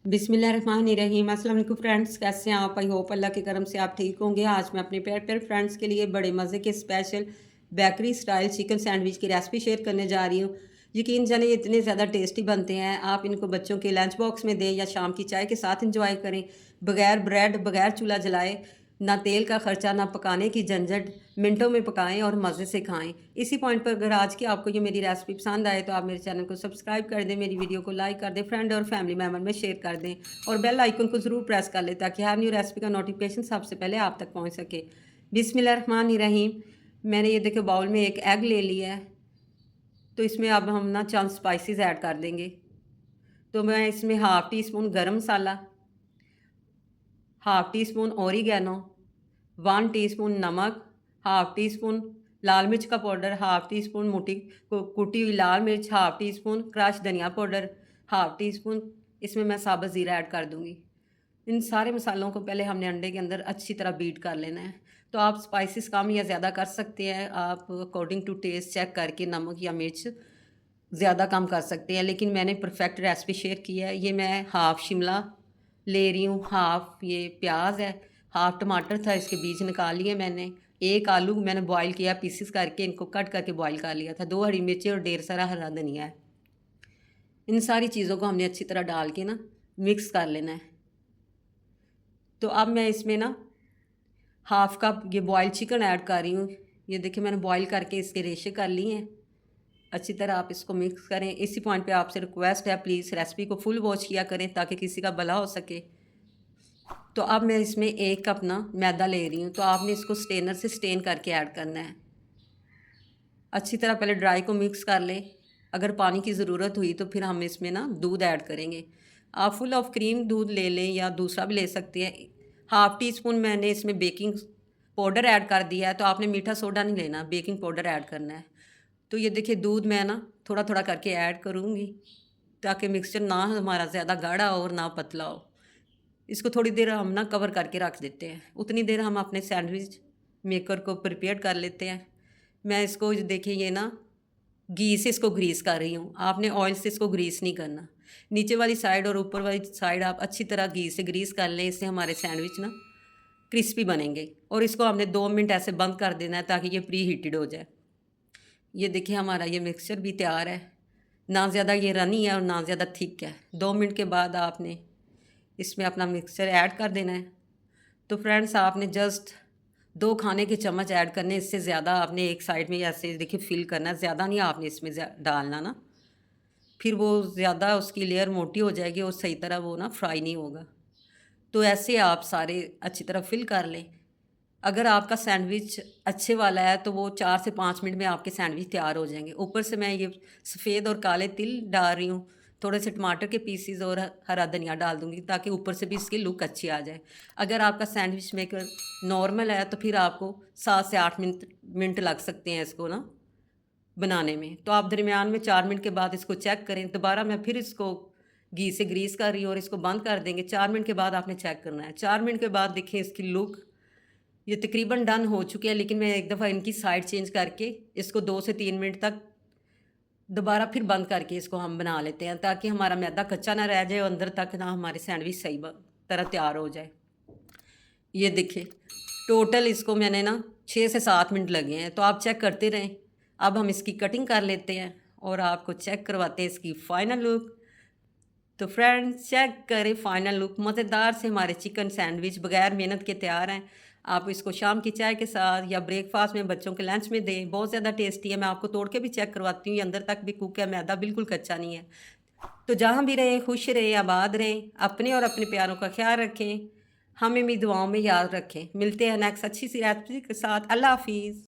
बिस्मिल्लाहिर्रहमानिर्रहीम। अस्सलाम वालेकुम फ्रेंड्स, कैसे हैं आप? आई होप अल्लाह के करम से आप ठीक होंगे। आज मैं अपने प्यारे फ्रेंड्स के लिए बड़े मज़े के special bakery style chicken sandwich की रेसिपी शेयर करने जा रही हूँ। यकीन जानिए इतने ज़्यादा टेस्टी बनते हैं। आप इनको बच्चों के लंच बॉक्स में दें या शाम की चाय के साथ इंजॉय करें। बगैर ब्रेड, बगैर चूल्हा जलाए, ना तेल का खर्चा, ना पकाने की झंझट, मिनटों में पकाएं और मज़े से खाएं। इसी पॉइंट पर अगर आज की आपको ये मेरी रेसिपी पसंद आए तो आप मेरे चैनल को सब्सक्राइब कर दें, मेरी वीडियो को लाइक कर दें, फ्रेंड और फैमिली मेम्बर में शेयर कर दें और बेल आइकन को ज़रूर प्रेस कर लें ताकि हर न्यू रेसिपी का नोटिफिकेशन सबसे पहले आप तक पहुँच सके। बिस्मिल्लाहिर्रहमानिर्रहीम। मैंने ये देखो बाउल में एक एग ले लिया है, तो इसमें अब हम ना चंद स्पाइसेस ऐड कर देंगे। तो मैं इसमें half teaspoon garam masala, half teaspoon oregano, 1 teaspoon नमक, हाफ़ टी स्पून लाल मिर्च का पाउडर, हाफ़ टी स्पून कुटी हुई लाल मिर्च, हाफ़ टी स्पून क्रश धनिया पाउडर, हाफ़ टी स्पून इसमें मैं साबुत ज़ीरा ऐड कर दूँगी। इन सारे मसालों को पहले हमने अंडे के अंदर अच्छी तरह बीट कर लेना है। तो आप स्पाइसेस कम या ज़्यादा कर सकते हैं, आप अकॉर्डिंग टू टेस्ट चेक करके नमक या मिर्च ज़्यादा कम कर सकते हैं। लेकिन मैंने परफेक्ट रेसिपी शेयर की है। ये मैं हाफ़ शिमला ले रही हूँ, हाफ़ ये प्याज है, हाफ़ टमाटर था, इसके बीज निकाल लिए मैंने। एक आलू मैंने बॉयल किया पीसेस करके, इनको कट करके बॉयल कर लिया था। 2 हरी मिर्ची और ढेर सारा हरा धनिया है। इन सारी चीज़ों को हमने अच्छी तरह डाल के ना मिक्स कर लेना है। तो अब मैं इसमें ना हाफ़ कप ये बॉयल चिकन ऐड कर रही हूँ। ये देखिए मैंने बॉयल करके इसके रेशे कर लिए हैं। अच्छी तरह आप इसको मिक्स करें। इसी पॉइंट पे आपसे रिक्वेस्ट है, प्लीज़ रेसिपी को फुल वॉच किया करें ताकि किसी का भला हो सके। तो अब मैं इसमें 1 कप ना मैदा ले रही हूँ, तो आपने इसको स्टेनर से स्टेन करके ऐड करना है। अच्छी तरह पहले ड्राई को मिक्स कर लें। अगर पानी की ज़रूरत हुई तो फिर हम इसमें ना दूध ऐड करेंगे। आप फुल ऑफ क्रीम दूध ले लें या दूसरा भी ले सकते हैं। हाफ़ टी स्पून मैंने इसमें बेकिंग पाउडर ऐड कर दिया है, तो आपने मीठा सोडा नहीं लेना, बेकिंग पाउडर ऐड करना है। तो ये देखिए दूध मैं ना थोड़ा-थोड़ा करके ऐड करूँगी ताकि मिक्सचर ना हमारा ज़्यादा गाढ़ा हो और ना पतला हो। इसको थोड़ी देर हम ना कवर करके रख देते हैं। उतनी देर हम अपने सैंडविच मेकर को प्रिपेयर कर लेते हैं। मैं इसको देखिए ये ना घी से इसको ग्रीस कर रही हूँ। आपने ऑयल से इसको ग्रीस नहीं करना। नीचे वाली साइड और ऊपर वाली साइड आप अच्छी तरह घी से ग्रीस कर लें, इससे हमारे सैंडविच ना क्रिस्पी बनेंगे। और इसको हमने 2 मिनट ऐसे बंद कर देना है ताकि ये प्री हीटेड हो जाए। ये देखिए हमारा ये मिक्सचर भी तैयार है। ना ज़्यादा ये रनी है और ना ज़्यादा थिक है। 2 मिनट के बाद आपने इसमें अपना मिक्सचर ऐड कर देना है। तो फ्रेंड्स आपने जस्ट 2 खाने के चम्मच ऐड करने, इससे ज़्यादा आपने एक साइड में ऐसे देखिए फिल करना है, ज़्यादा नहीं आपने इसमें डालना ना, फिर वो ज़्यादा उसकी लेयर मोटी हो जाएगी और सही तरह वो ना फ्राई नहीं होगा। तो ऐसे आप सारे अच्छी तरह फिल कर लें। अगर आपका सैंडविच अच्छे वाला है तो वो 4 से 5 मिनट में आपके सैंडविच तैयार हो जाएँगे। ऊपर से मैं ये सफ़ेद और काले तिल डाल रही हूँ, थोड़े से टमाटर के पीसेस और हरा धनिया डाल दूँगी ताकि ऊपर से भी इसकी लुक अच्छी आ जाए। अगर आपका सैंडविच मेकर नॉर्मल है तो फिर आपको 7 से 8 मिनट मिनट लग सकते हैं इसको ना बनाने में। तो आप दरमियान में 4 मिनट के बाद इसको चेक करें। दोबारा मैं फिर इसको घी से ग्रीस कर रही हूँ और इसको बंद कर देंगे। 4 मिनट के बाद आपने चेक करना है। 4 मिनट के बाद देखिए इसकी लुक ये तकरीबन डन हो चुके हैं, लेकिन मैं एक दफ़ा इनकी साइड चेंज करके इसको 2 से 3 मिनट तक दोबारा फिर बंद करके इसको हम बना लेते हैं ताकि हमारा मैदा कच्चा ना रह जाए और अंदर तक ना हमारे सैंडविच सही तरह तैयार हो जाए। ये देखिए टोटल इसको मैंने ना 6 से 7 मिनट लगे हैं, तो आप चेक करते रहें। अब हम इसकी कटिंग कर लेते हैं और आपको चेक करवाते हैं इसकी फ़ाइनल लुक। तो फ्रेंड्स चेक करें फ़ाइनल लुक, मज़ेदार से हमारे चिकन सैंडविच बगैर मेहनत के तैयार हैं। आप इसको शाम की चाय के साथ या ब्रेकफास्ट में बच्चों के लंच में दें, बहुत ज़्यादा टेस्टी है। मैं आपको तोड़ के भी चेक करवाती हूँ, ये अंदर तक भी कुक है, मैदा बिल्कुल कच्चा नहीं है। तो जहाँ भी रहें खुश रहें, आबाद रहें, अपने और अपने प्यारों का ख्याल रखें, हमें भी दुआओं में याद रखें। मिलते हैं नेक्स्ट अच्छी सी रेसिपी के साथ। अल्लाह हाफिज़।